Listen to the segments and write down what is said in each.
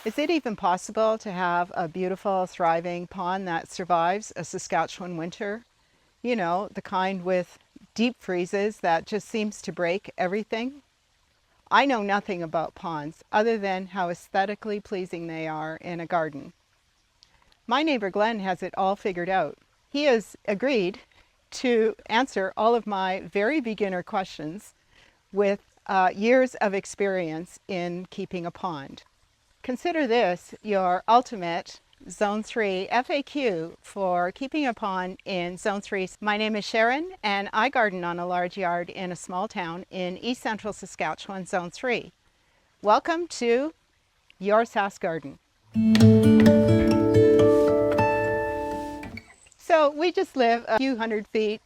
Is it even possible to have a beautiful, thriving pond that survives a Saskatchewan winter? You know, the kind with deep freezes that just seems to break everything? I know nothing about ponds other than how aesthetically pleasing they are in a garden. My neighbor Glenn has it all figured out. He has agreed to answer all of my very beginner questions with years of experience in keeping a pond. Consider this your ultimate Zone 3 FAQ for keeping a pond in Zone 3. My name is Sharon and I garden on a large yard in a small town in east central Saskatchewan, Zone 3. Welcome to your Sask Garden. So we just live a few hundred feet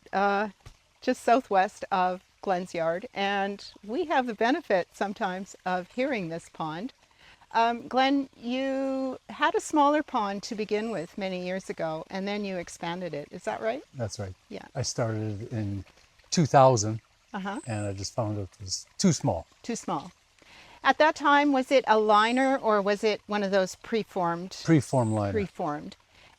just southwest of Glenn's yard, and we have the benefit sometimes of hearing this pond. Glenn, you had a smaller pond to begin with many years ago, and then you expanded it. Is that right? That's right. Yeah. I started in 2000 Uh-huh. and I just found it was too small. Too small. At that time, was it a liner or was it one of those preformed? Preform liner. Preformed.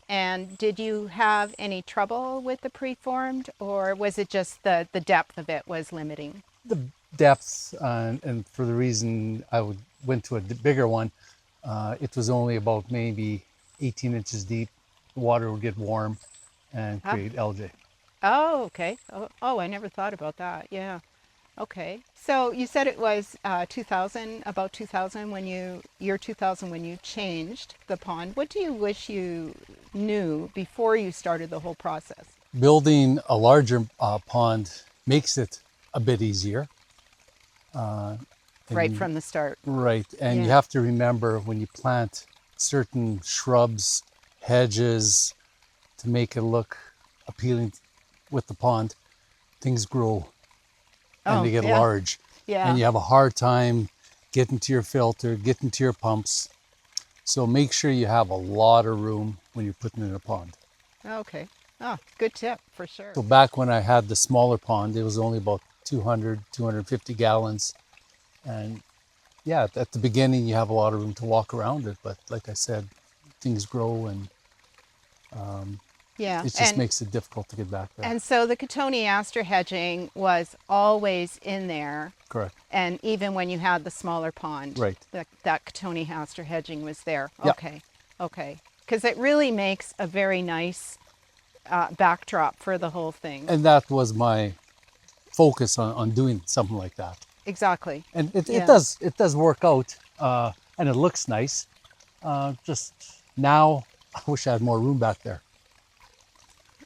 And did you have any trouble with the preformed, or was it just the depth of it was limiting? The depths, and for the reason went to a bigger one, it was only about maybe 18 inches deep. The water would get warm and create algae. Oh, okay. Oh, I never thought about that. Yeah. Okay. So you said it was 2000, about 2000 year 2000 when you changed the pond. What do you wish you knew before you started the whole process? Building a larger pond makes it a bit easier. Right from the start. Right. And Yeah. you have to remember when you plant certain shrubs, hedges, to make it look appealing with the pond, things grow and they get yeah. large. Yeah. And you have a hard time getting to your filter, getting to your pumps. So make sure you have a lot of room when you're putting in a pond. Okay. Oh, good tip for sure. So back when I had the smaller pond, it was only about 200, 250 gallons. And yeah, at the beginning, you have a lot of room to walk around it. But like I said, things grow and Yeah. it just makes it difficult to get back there. And so the cotoneaster hedging was always in there. Correct. And even when you had the smaller pond, Right. that cotoneaster hedging was there. Yeah. Okay. Okay. Because it really makes a very nice backdrop for the whole thing. And that was my focus on doing something like that. Exactly. And it Yeah. does work out, and it looks nice. Just now, I wish I had more room back there.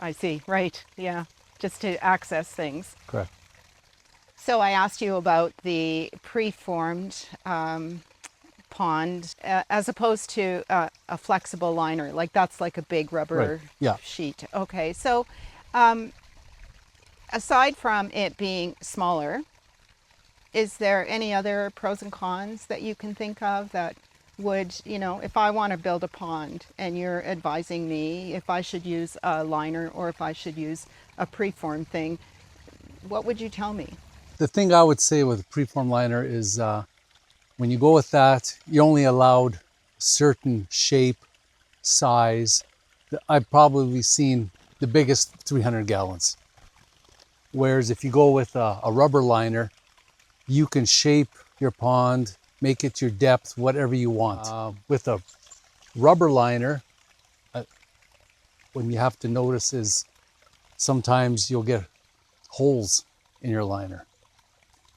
I see. Right. Yeah. Just to access things. Correct. So I asked you about the preformed pond as opposed to a flexible liner. Like that's like a big rubber Right. Yeah. sheet. Okay. So aside from it being smaller, is there any other pros and cons that you can think of that would, if I want to build a pond and you're advising me if I should use a liner or if I should use a preformed thing, what would you tell me? The thing I would say with a preform liner is when you go with that, you're only allowed certain shape, size. I've probably seen the biggest 300 gallons. Whereas if you go with a rubber liner, you can shape your pond, make it your depth, whatever you want. With a rubber liner, what you have to notice is sometimes you'll get holes in your liner,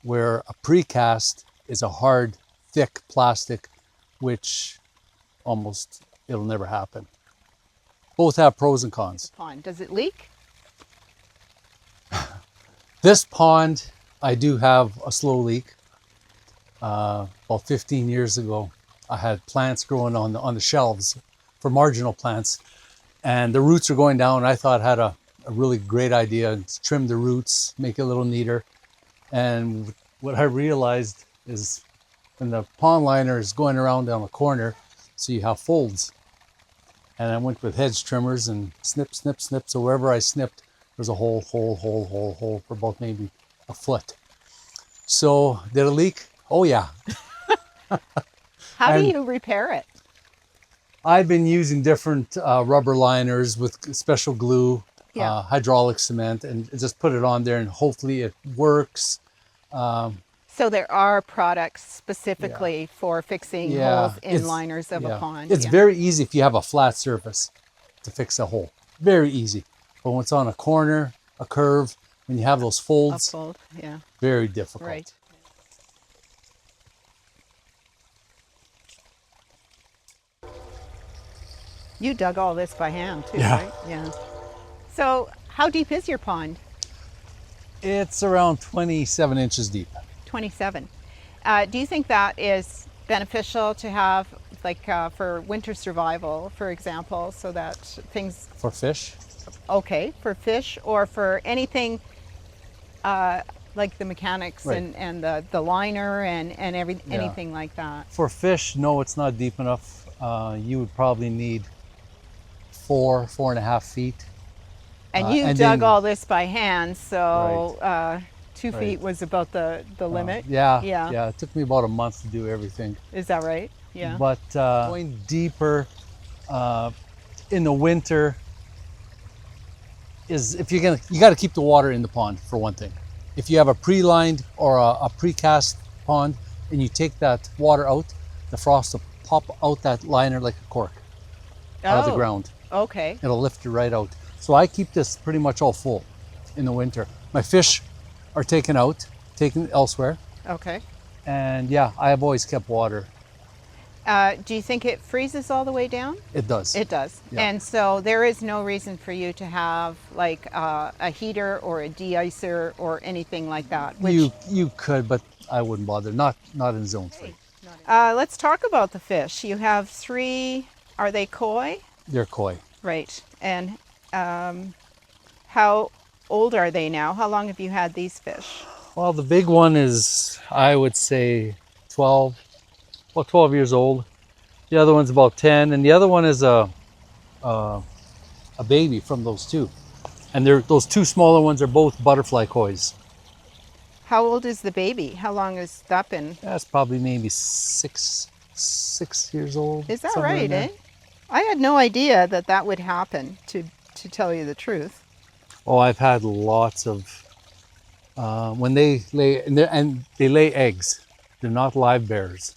where a precast is a hard, thick plastic, which it'll never happen. Both have pros and cons. Pond, does it leak? This pond, I do have a slow leak. About 15 years ago, I had plants growing on the shelves for marginal plants, and the roots are going down. I thought I had a really great idea: trim the roots, make it a little neater. And what I realized is when the pond liner is going around down the corner, so you have folds. And I went with hedge trimmers and snip, snip, snip. So wherever I snipped, there's a hole for about maybe a foot. So did it leak? Oh yeah. How do you repair it? I've been using different rubber liners with special glue, Yeah. hydraulic cement, and just put it on there, and hopefully it works. So there are products Yeah, specifically for fixing yeah, holes in liners of a yeah, pond. it's Yeah. very easy if you have a flat surface to fix a hole. Very easy. But when it's on a corner, a curve, when you have those folds, Upfold. Yeah. very difficult. Right. You dug all this by hand too, Yeah. right? Yeah. So how deep is your pond? It's around 27 inches deep. 27. Do you think that is beneficial to have, like for winter survival, for example, so that things, For fish? okay, for fish or for anything like the mechanics Right. and the liner and Yeah. anything like that? For fish, no, it's not deep enough. You would probably need 4.5 feet. And you and dug then- all this by hand, so 2 feet was about the limit. Yeah, Yeah. yeah. It took me about a month to do everything. Is that right? Yeah. But going deeper in the winter is if you got to keep the water in the pond for one thing. If you have a pre-lined or a precast pond and you take that water out, the frost will pop out that liner like a cork out of the Oh, ground. Okay. It'll lift it right out. So I keep this pretty much all full in the winter. My fish are taken elsewhere. Okay. And yeah, I have always kept water. Do you think it freezes all the way down? It does. It does. Yeah. And so there is no reason for you to have like a heater or a de-icer or anything like that. Which, You could, but I wouldn't bother. Not in zone 3. let's talk about the fish. You have 3, are they koi? They're koi. Right. And how old are they now? How long have you had these fish? Well, the big one is, I would say, 12 years old. The other one's about 10, and the other one is a baby from those two. And those two smaller ones are both butterfly kois. How old is the baby? How long has that been? That's probably maybe six years old. Is that somewhere in right, there. eh? I had no idea that that would happen, to tell you the truth. Oh, I've had lots of when they lay and they lay eggs. They're not live bears.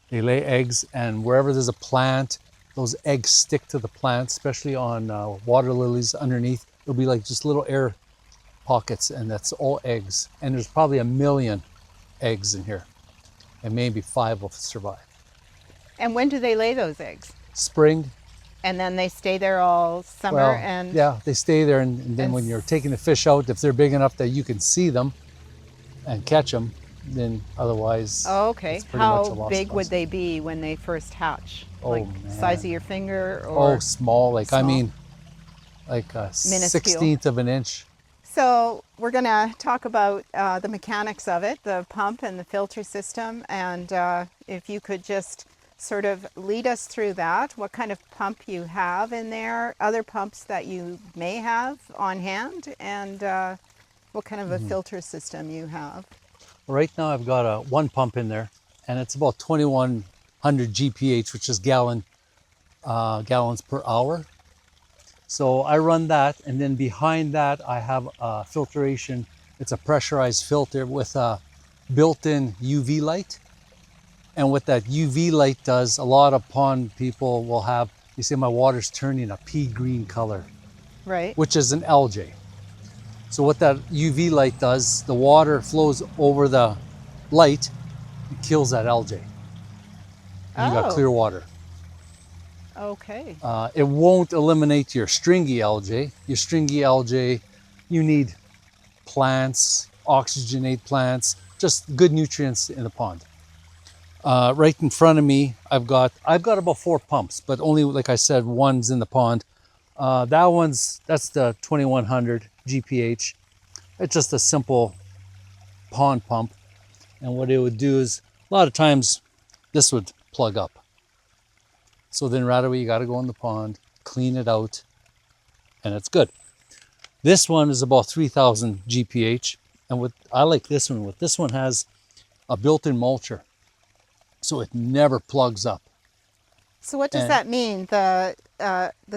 They lay eggs, and wherever there's a plant, those eggs stick to the plant, especially on water lilies underneath. It'll be like just little air pockets, and that's all eggs. And there's probably 1 million eggs in here, and maybe 5 will survive. And when do they lay those eggs? Spring. And then they stay there all summer Well, and yeah, they stay there, and then and when you're taking the fish out, if they're big enough that you can see them and catch them, then otherwise, Oh, okay. it's pretty much a How lost big cause. would they be when they first hatch? Oh, Like man. size of your finger or Oh, small, like I small? mean, like a Minuscule. 16th of an inch. So we're going to talk about the mechanics of it, the pump and the filter system, and if you could just sort of lead us through that, what kind of pump you have in there, other pumps that you may have on hand, and what kind of a filter system you have. Right now I've got one pump in there, and it's about 2100 GPH, which is gallons per hour. So I run that, and then behind that I have a filtration. It's a pressurized filter with a built-in UV light. And what that UV light does, a lot of pond people will have, they say my water's turning a pea green color, Right. which is an algae. So what that UV light does, the water flows over the light and kills that algae. And you got Oh. clear water. Okay. It won't eliminate your stringy algae. Your stringy algae, you need plants, oxygenate plants, just good nutrients in the pond. Right in front of me, I've got about 4 pumps, but only, like I said, one's in the pond. That's the 2100 GPH. It's just a simple pond pump. And what it would do is, a lot of times, this would plug up. So then right away, you got to go in the pond, clean it out, and it's good. This one is about 3000 GPH. And I like this one. What this one has a built-in mulcher. So it never plugs up. So what does And that mean? The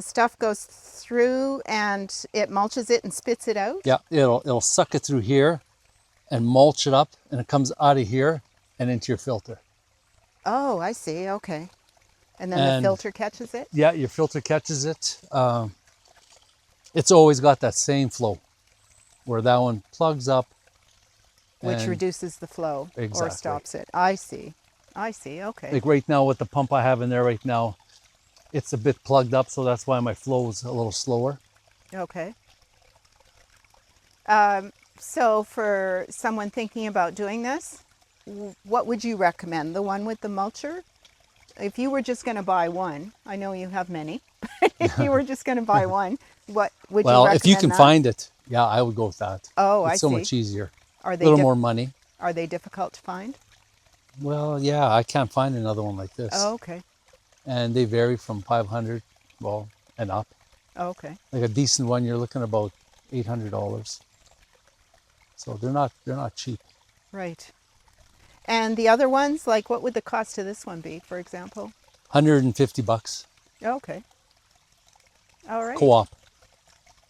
stuff goes through and it mulches it and spits it out? yeah, it'll suck it through here and mulch it up, and it comes out of here and into your filter. Oh, I see. Okay. And then the And filter catches it, yeah, your filter catches it. It's always got that same flow where that one plugs up which and reduces the flow or exactly. stops it. I see. I see. Okay. Like right now with the pump I have in there right now, it's a bit plugged up, so that's why my flow is a little slower. Okay. So for someone thinking about doing this, what would you recommend? The one with the mulcher? If you were just going to buy one, I know you have many, but if you were just going to buy one, what would you Well, if you recommend can that? find it, yeah, I would go with that. Oh, I It's so see. much easier. Are A they little more money. are they difficult to find? Well, yeah, I can't find another one like this. Oh, okay. And they vary from 500, well, and up. Oh, okay. Like a decent one, you're looking at about $800. So they're not cheap. Right. And the other ones, like what would the cost of this one be, for example? $150. Okay. All right. Co-op.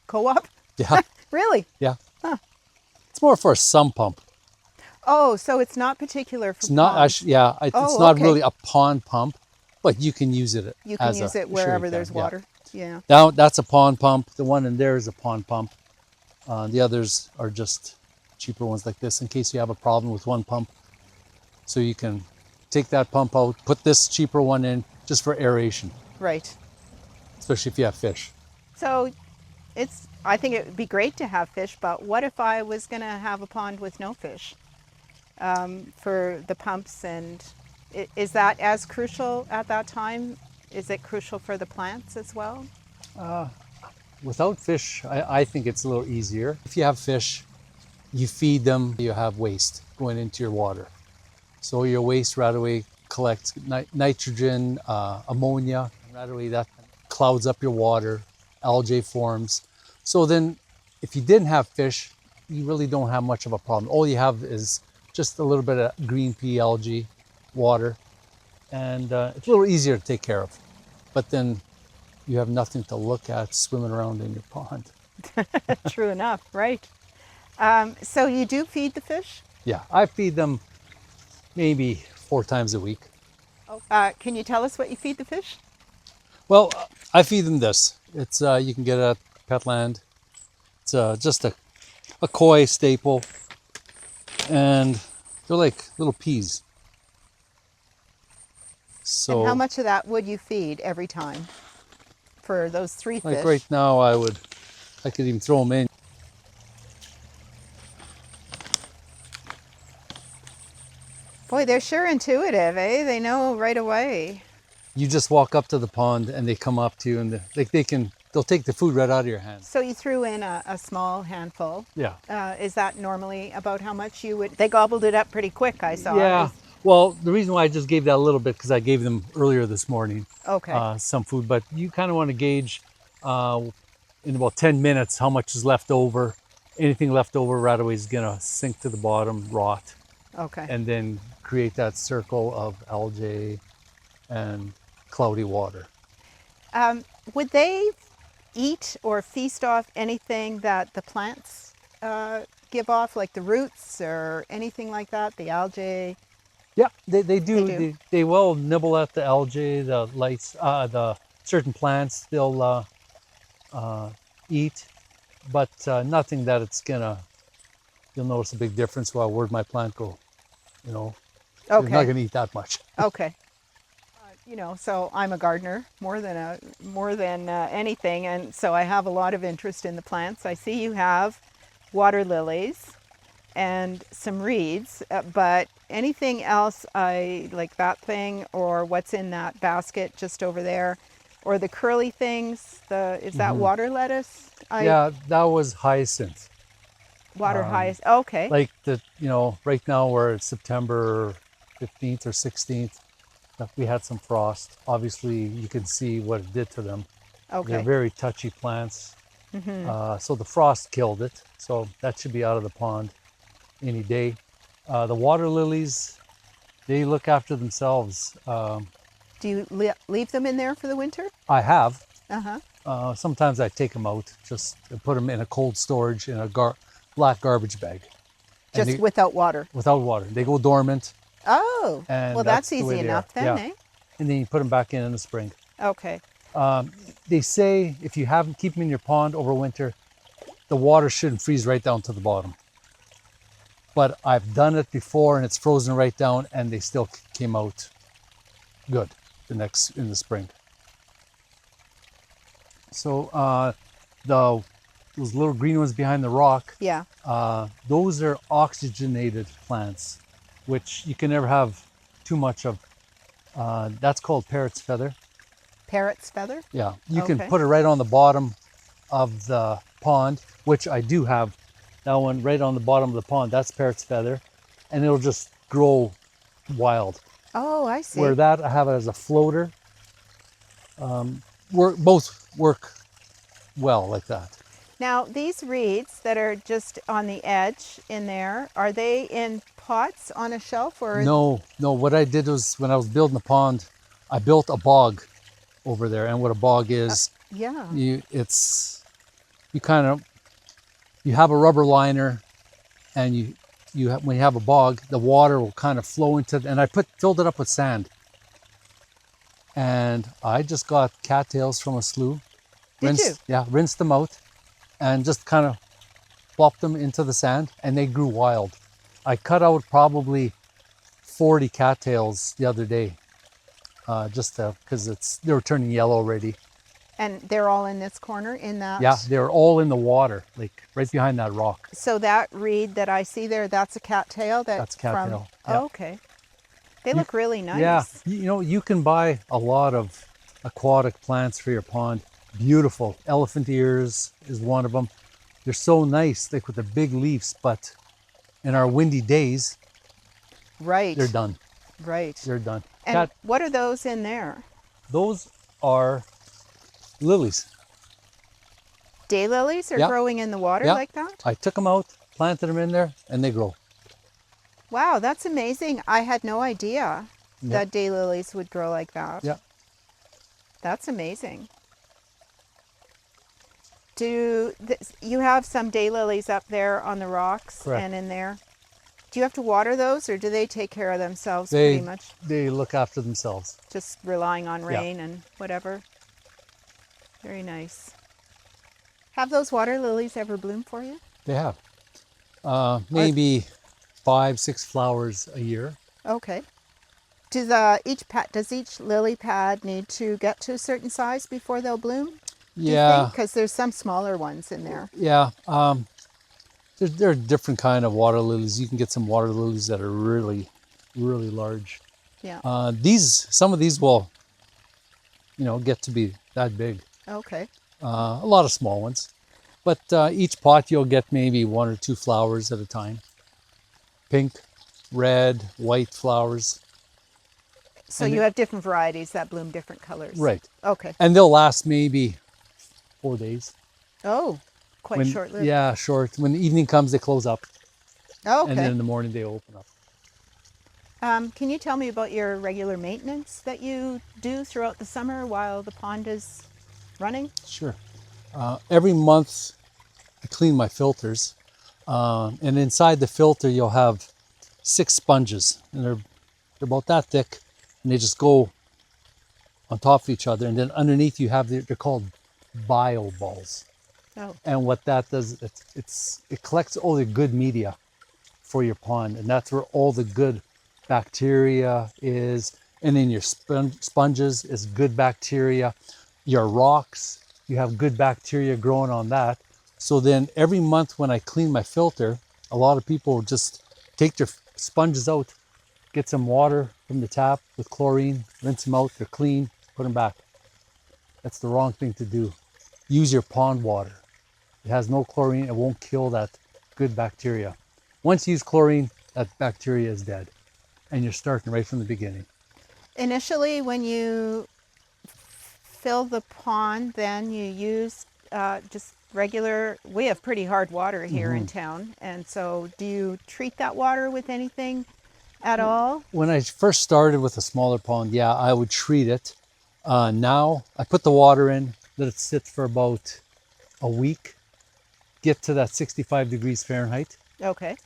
Co-op? Yeah, Really? yeah. Huh. It's more for a sump pump. Oh, so it's not particular for It's not ponds. actually, yeah, it's Oh, not okay. really a pond pump, but you can use it You can as use a, it sure wherever you there's can, yeah. water. Yeah. Now that's a pond pump. The one in there is a pond pump. The others are just cheaper ones like this in case you have a problem with one pump. So you can take that pump out, put this cheaper one in just for aeration, Right. especially if you have fish. So I think it would be great to have fish, but what if I was going to have a pond with no fish for the pumps? And is that as crucial at that time? Is it crucial for the plants as well? Without fish, I think it's a little easier. If you have fish, you feed them, you have waste going into your water. So your waste right away collects nitrogen, ammonia, right away that clouds up your water, algae forms. So then if you didn't have fish, you really don't have much of a problem. All you have is just a little bit of green pea algae, water, and it's a little easier to take care of. But then you have nothing to look at swimming around in your pond. True enough, right. So you do feed the fish? Yeah, I feed them maybe 4 times a week. Can you tell us what you feed the fish? Well, I feed them this. It's you can get it at Petland. It's just a koi staple, and they're like little peas. So And how much of that would you feed every time for those 3 like fish? right now, I could even throw them in. Boy, they're sure intuitive, eh? They know right away. You just walk up to the pond and they come up to you and they'll take the food right out of your hands. So you threw in a small handful. Yeah. Is that normally about how much you would? They gobbled it up pretty quick, I saw. Yeah. Well, the reason why I just gave that a little bit because I gave them earlier this morning Okay. some food, but you kind of want to gauge in about 10 minutes how much is left over. Anything left over right away is gonna sink to the bottom, rot, Okay. and then create that circle of algae and cloudy water. Would they eat or feast off anything that the plants give off, like the roots or anything like that, the algae? Yeah, they do. They do. They will nibble at the algae, the lights, the certain plants they'll eat, but nothing that it's gonna. You'll notice a big difference. Well, where'd my plant go? You know, they're not Okay. gonna eat that much. Okay. So I'm a gardener more than anything, and so I have a lot of interest in the plants. I see you have water lilies and some reeds, but anything else I like that thing or what's in that basket just over there, or the curly things. Is that water lettuce? Yeah, that was hyacinth. Water hyacinth. Okay. Like right now we're at September 15th or 16th. We had some frost. Obviously, you can see what it did to them. Okay. They're very touchy plants. So the frost killed it. So that should be out of the pond any day. The water lilies, they look after themselves. Do you leave them in there for the winter? I have. Uh-huh. Sometimes I take them out, just put them in a cold storage in a black garbage bag. And Just without water? without water. They go dormant, Oh, and well, that's that's the way easy they are. enough then, Yeah. eh? And then you put them back in the spring. Okay. They say if you haven't keep them in your pond over winter, the water shouldn't freeze right down to the bottom. But I've done it before and it's frozen right down and they still came out good in the spring. So those little green ones behind the rock, Yeah. those are oxygenated plants, which you can never have too much of. That's called parrot's feather. Parrot's feather? Yeah, you can Okay. put it right on the bottom of the pond, which I do have. That one right on the bottom of the pond, that's parrot's feather, and it'll just grow wild. Oh, I see. Where that, I have it as a floater. Both work well like that. Now, these reeds that are just on the edge in there, are they in pots on a shelf or? No, what I did was when I was building the pond, I built a bog over there. And what a bog is, Yeah. you have a rubber liner, and when you have a bog, the water will kind of flow into and I filled it up with sand. And I just got cattails from a slough. Did you? Yeah, rinsed them out and just kind of plopped them into the sand and they grew wild. I cut out probably 40 cattails the other day, just because they were turning yellow already. And they're all in this corner in that? Yeah, they're all in the water, like right behind that rock. So that reed that I see there, that's a cattail? That's cattail, yeah. Oh, okay. They look really nice. Yeah, you can buy a lot of aquatic plants for your pond. Beautiful. Elephant ears is one of them. They're so nice, like with the big leaves, but in our windy days, Right. they're done. Right. They're done. And what are those in there? Those are lilies. Daylilies are Yeah. growing in the water Yeah. like that? I took them out, planted them in there, and they grow. Wow, that's amazing. I had no idea Yeah. that daylilies would grow like that. Yeah. That's amazing. You have some daylilies up there on the rocks? Correct. And in there? Do you have to water those or do they take care of themselves pretty much? They look after themselves. Just relying on Yeah. rain and whatever? Very nice. Have those water lilies ever bloomed for you? They have. Maybe 5-6 flowers a year. Okay. Does each lily pad need to get to a certain size before they'll bloom? Yeah. Because there's some smaller ones in there. Yeah. There are different kind of water lilies. You can get some water lilies that are really, really large. Yeah. Some of these will, get to be that big. Okay. A lot of small ones. But each pot you'll get maybe 1 or 2 flowers at a time. Pink, red, white flowers. So And you have different varieties that bloom different colors. Right. Okay. And they'll last maybe 4 days. Oh, quite short-lived. Yeah, short. When the evening comes, they close up. Oh, okay. And then in the morning, they open up. Can you tell me about your regular maintenance that you do throughout the summer while the pond is running? Sure. Every month, I clean my filters. And inside the filter, you'll have 6 sponges. And they're about that thick. And they just go on top of each other. And then underneath, you have, they're called bio balls. Oh. And what that does, it collects all the good media for your pond. And that's where all the good bacteria is. And then your sponges is good bacteria. Your rocks, you have good bacteria growing on that. So then every month when I clean my filter, a lot of people just take their sponges out, get some water from the tap with chlorine, rinse them out, they're clean, put them back. That's the wrong thing to do. Use your pond water. It has no chlorine, it won't kill that good bacteria. Once you use chlorine, that bacteria is dead. And you're starting right from the beginning. Initially, when you fill the pond, then you use just regular, we have pretty hard water here in town. And so do you treat that water with anything at all? When I first started with a smaller pond, yeah, I would treat it. Now I put the water in, let it sit for about a week, get to that 65 degrees Fahrenheit. Okay.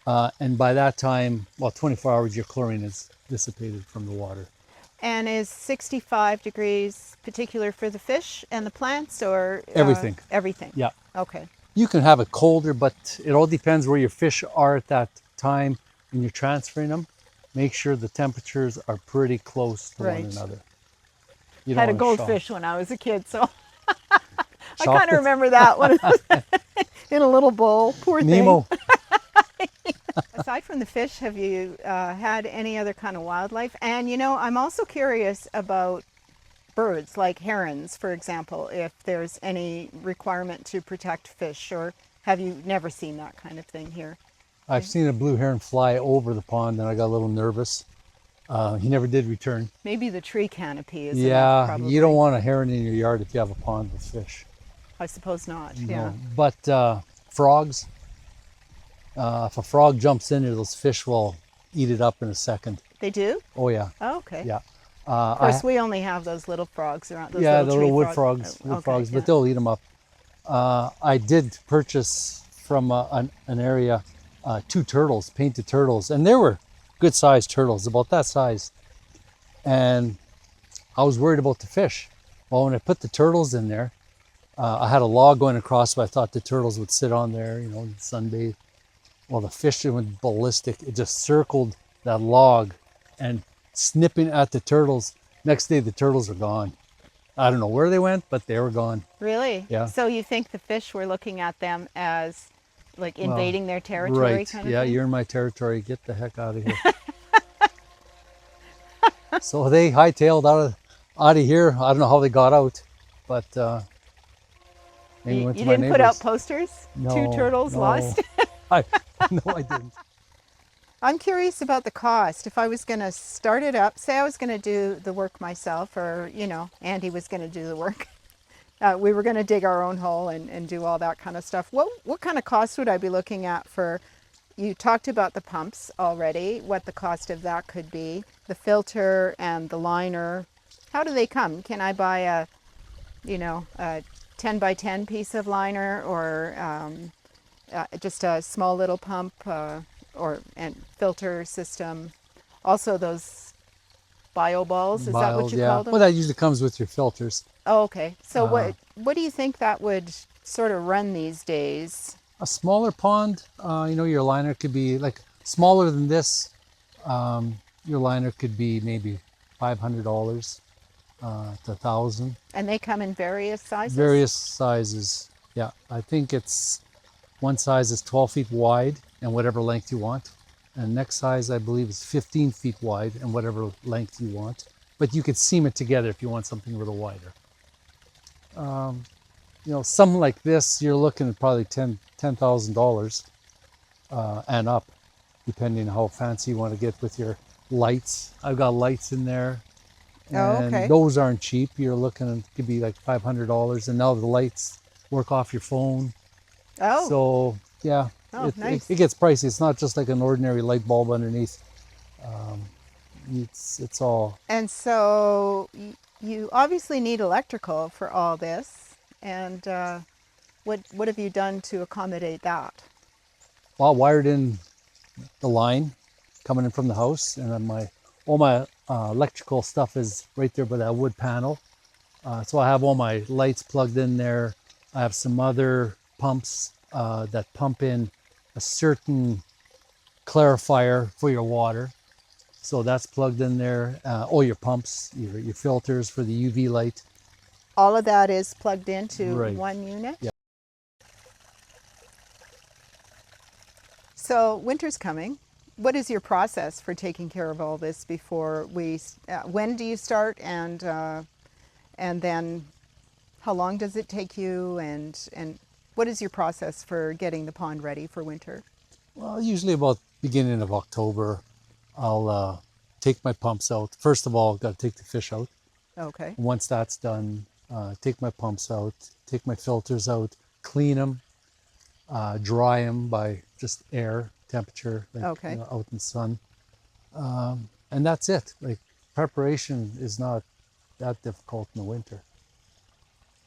And by that time, well, 24 hours, your chlorine is dissipated from the water. And is 65 degrees particular for the fish and the plants, or Everything. everything? Yeah. Okay. You can have it colder, but it all depends where your fish are at that time when you're transferring them. Make sure the temperatures are pretty close to one Right. another. You don't Had a want to goldfish when I was a kid, so I shock kind of the remember that one in a little bowl. Poor thing. Nemo. Aside from the fish, have you had any other kind of wildlife? And you know, I'm also curious about birds, like herons, for example, if there's any requirement to protect fish, or have you never seen that kind of thing here? I've seen a blue heron fly over the pond and I got a little nervous. He never did return. Maybe the tree canopy is enough, Yeah, probably. you don't want a heron in your yard if you have a pond with fish. I suppose not. No. Yeah. But frogs, if a frog jumps in there, those fish will eat it up in a second. They do? Oh yeah, Oh, okay. yeah. Of course, we only have those little frogs around. Those Yeah, little the tree little wood frogs, Oh, okay, frogs, yeah. but they'll eat them up. I did purchase from an area 2 turtles, painted turtles, and they were good sized turtles, about that size. And I was worried about the fish. Well, when I put the turtles in there, I had a log going across, so I thought the turtles would sit on there, you know, sunbathe. Well, the fish went ballistic. It just circled that log and snipping at the turtles. Next day, the turtles were gone. I don't know where they went, but they were gone. Really? Yeah. So you think the fish were looking at them as like invading their territory, Right. kind of Yeah, thing? you're in my territory. Get the heck out of here. So they hightailed out of here. I don't know how they got out, but maybe You, went you to my didn't put out neighbors. posters? No, 2 turtles no. lost? No, I didn't. I'm curious about the cost. If I was going to start it up, say I was going to do the work myself, or, you know, Andy was going to do the work. We were going to dig our own hole and do all that kind of stuff. What kind of cost would I be looking at for, you talked about the pumps already, what the cost of that could be, the filter and the liner. How do they come? Can I buy a, you know, a 10 by 10 piece of liner, or just a small little pump and filter system? Also those bio balls, is that what you yeah. call them? Well, that usually comes with your filters. Oh, okay. So what do you think that would sort of run these days? A smaller pond, you know, your liner could be like smaller than this. Your liner could be maybe $500 to $1,000. And they come in various sizes? Various sizes. Yeah, I think it's one size is 12 feet wide and whatever length you want. And next size, I believe, is 15 feet wide and whatever length you want. But you could seam it together if you want something a little wider. You know, something like this, you're looking at probably $10,000 and up, depending on how fancy you want to get with your lights. I've got lights in there, and Oh, okay. those aren't cheap. You're looking at, it could be like $500, and now the lights work off your phone. Oh, So yeah, Oh, nice. it gets pricey. It's not just like an ordinary light bulb underneath. It's all. and so you obviously need electrical for all this. And what have you done to accommodate that? Well, wired in the line coming in from the house, and then all my electrical stuff is right there by that wood panel. So I have all my lights plugged in there. I have some other pumps that pump in a certain clarifier for your water. So that's plugged in there. All your pumps, your filters for the UV light. All of that is plugged into Right. one unit? Yeah. So winter's coming. What is your process for taking care of all this before when do you start, and then how long does it take you, and what is your process for getting the pond ready for winter? Well, usually about beginning of October, I'll take my pumps out. First of all, I've got to take the fish out. Okay. Once that's done, take my pumps out, take my filters out, clean them, dry them by just air temperature, like, Okay. out in the sun. And that's it. Like, preparation is not that difficult in the winter.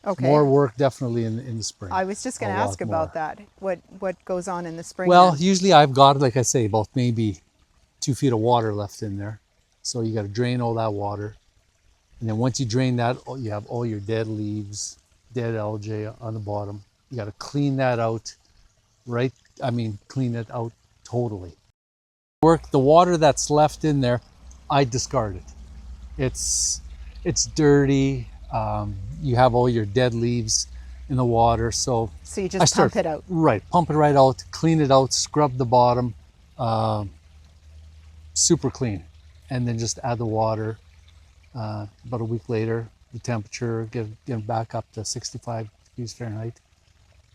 Okay. More work definitely in the spring. I was just going A to ask lot about more. that. What goes on in the spring? Well, then? usually I've got, like I say, about maybe 2 feet of water left in there. So you got to drain all that water. And then once you drain that, you have all your dead leaves, dead algae on the bottom. You got to clean that out, right? I mean, clean it out totally. The water that's left in there, I discard it. It's dirty. You have all your dead leaves in the water, so So you I just start pump it out. right, pump it right out, clean it out, scrub the bottom, super clean, and then just add the water. About a week later, the temperature get back up to 65 degrees Fahrenheit,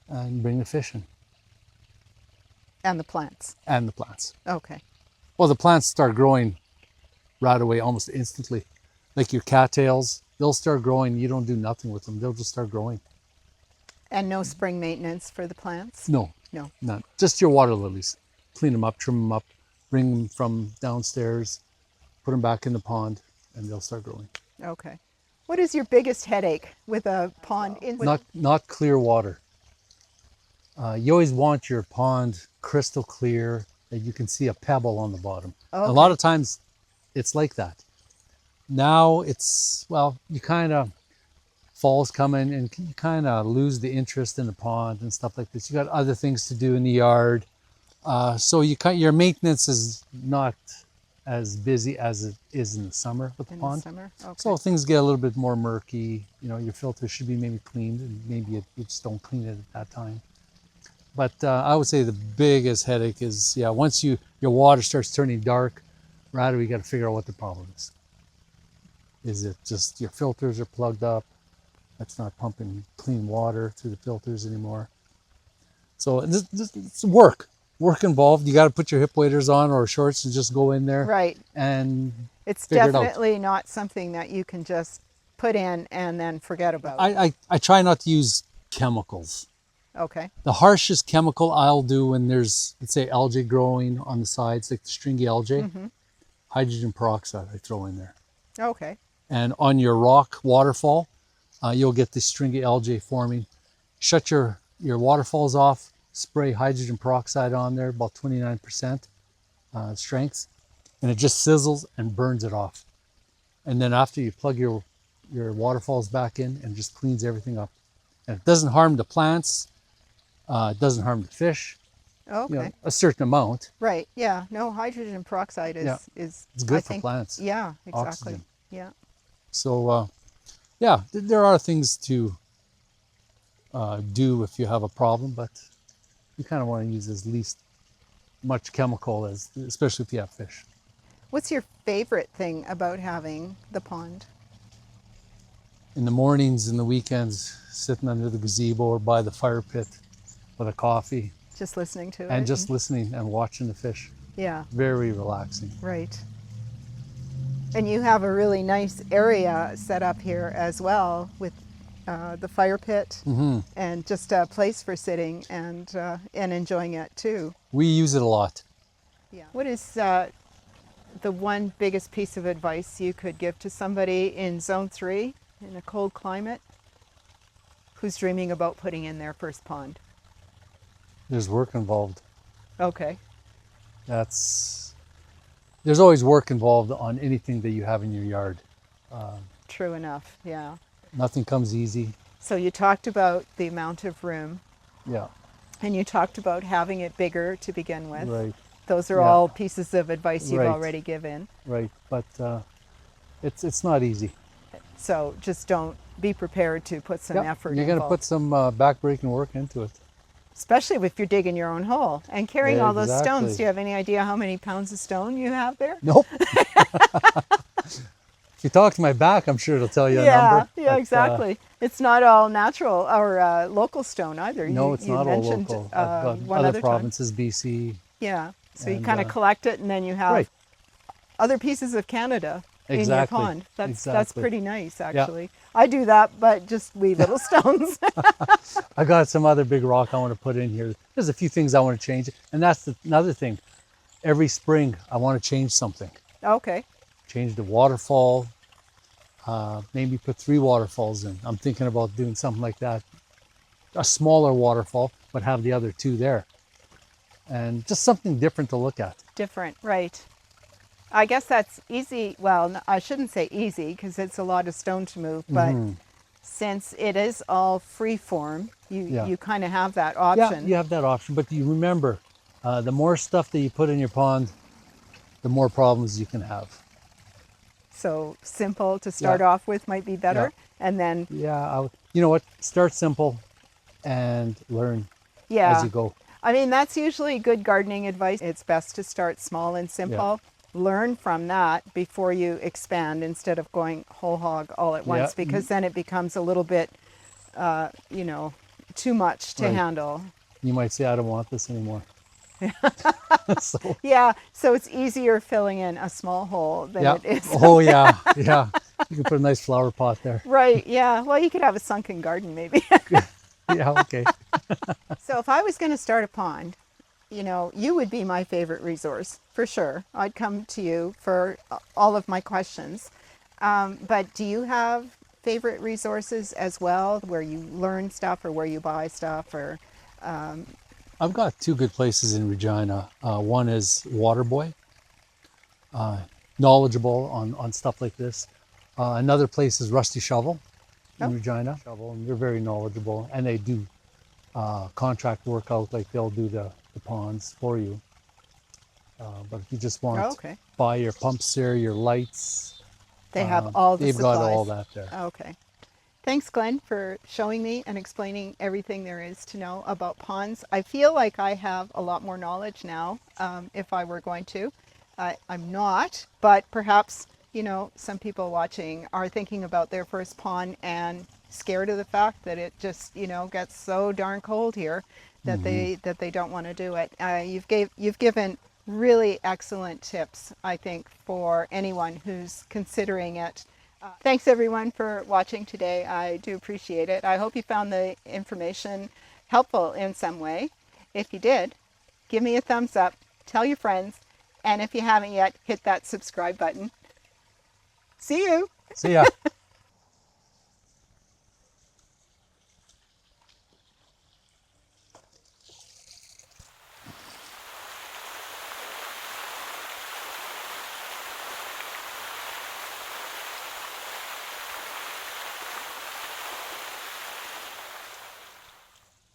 and bring the fish in And the plants. and the plants. Okay. Well, the plants start growing right away, almost instantly. Like your cattails, they'll start growing. You don't do nothing with them; they'll just start growing. And no spring maintenance for the plants? No, No. none. Just your water lilies. Clean them up, trim them up, bring them from downstairs, put them back in the pond, and they'll start growing. Okay. What is your biggest headache with a pond in? Not clear water. You always want your pond crystal clear, that you can see a pebble on the bottom. Okay. A lot of times it's like that. Now it's, well, you kind of, fall's coming and you kind of lose the interest in the pond and stuff like this. You got other things to do in the yard. So your maintenance is not as busy as it is in the summer with the In pond. the summer? Okay. So things get a little bit more murky. You know, your filter should be maybe cleaned, and maybe you just don't clean it at that time. But I would say the biggest headache is, yeah, once your water starts turning dark, right away you got to figure out what the problem is. Is it just your filters are plugged up? That's not pumping clean water through the filters anymore. So it's work involved. You got to put your hip waders on or shorts and just go in there. Right. And It's figure it out. definitely not something that you can just put in and then forget about. I try not to use chemicals. Okay. The harshest chemical I'll do when there's, let's say, algae growing on the sides, like the stringy algae, hydrogen peroxide I throw in there. Okay. And on your rock waterfall, you'll get the stringy algae forming. Shut your waterfalls off, spray hydrogen peroxide on there, about 29% strength, and it just sizzles and burns it off. And then after you plug your waterfalls back in, and just cleans everything up. And it doesn't harm the plants, it doesn't harm the fish, Okay. you know, a certain amount. Right. Yeah. No, hydrogen peroxide is Yeah. is It's good I for think, plants. Yeah. Exactly. Oxygen. Yeah. So, yeah, there are things to do if you have a problem, but you kind of want to use as least much chemical as, especially if you have fish. What's your favorite thing about having the pond? In the mornings and the weekends, sitting under the gazebo or by the fire pit with a coffee Just listening to it. and just listening and watching the fish. Yeah. Very relaxing. Right. And you have a really nice area set up here as well with the fire pit and just a place for sitting and enjoying it too. We use it a lot. Yeah. What is the one biggest piece of advice you could give to somebody in Zone 3 in a cold climate who's dreaming about putting in their first pond? There's work involved. Okay. There's always work involved on anything that you have in your yard. True enough. Yeah. Nothing comes easy. So you talked about the amount of room Yeah, and you talked about having it bigger to begin with. right, Those are Yeah. all pieces of advice you've Right. already given. right. But it's not easy. So just don't be prepared to put some Yep, effort you're going to involved. put some back-breaking work into it. Especially if you're digging your own hole and carrying all those stones. Exactly. Do you have any idea how many pounds of stone you have there? Nope. If you talk to my back, I'm sure it'll tell you a Yeah, number. yeah, but, exactly. It's not all natural or local stone either. No, You- it's you not all mentioned, local. I've got one other other time. provinces, BC. Yeah, so you And, kind of collect it and then you have Right. other pieces of Canada in your Exactly, pond. That's exactly. pretty nice, actually. I do that, but just wee little stones. I got some other big rock I want to put in here. There's a few things I want to change, and that's another thing. Every spring, I want to change something. Okay. Change the waterfall, maybe put 3 waterfalls in. I'm thinking about doing something like that. A smaller waterfall, but have the other 2 there. And just something different to look at. Different, right. I guess that's easy. Well, I shouldn't say easy because it's a lot of stone to move, but since it is all free form, Yeah. you kind of have that Yeah, option. you have that option, but you remember, the more stuff that you put in your pond, the more problems you can have. So simple to Yeah, start off with might be yeah, better. And then, yeah. You know what? Start simple and learn as yeah, you go. I mean, that's usually good gardening advice. It's best to start small and Yeah, simple. Learn from that before you expand instead of going whole hog all at yeah, once, because then it becomes a little bit, you know, too much to right. handle. You might say, I don't want this anymore. So, Yeah, so it's easier filling in a small hole than yeah. it is. Oh, yeah, yeah. You can put a nice flower pot there. Right, yeah. Well, you could have a sunken garden maybe. Yeah, okay. So if I was going to start a pond, you know, you would be my favorite resource for sure. I'd come to you for all of my questions. But do you have favorite resources as well, where you learn stuff or where you buy stuff or? I've got 2 good places in Regina. One is Waterboy, knowledgeable on stuff like this. Another place is Rusty Shovel in Oh, Regina. Shovel, and they're very knowledgeable, and they do contract work out, like they'll do the ponds for you. But if you just oh, want okay. buy your pumps there, your lights, They have all the they've got all supplies. that there. Okay. Thanks, Glenn, for showing me and explaining everything there is to know about ponds. I feel like I have a lot more knowledge now if I were going to. I'm not, but perhaps, you know, some people watching are thinking about their first pond and scared of the fact that it just, you know, gets so darn cold here that they don't want to do it. You've given really excellent tips, I think, for anyone who's considering it. Thanks everyone for watching today. I do appreciate it. I hope you found the information helpful in some way. If you did, give me a thumbs up, tell your friends, and if you haven't yet, hit that subscribe button. See you! See ya.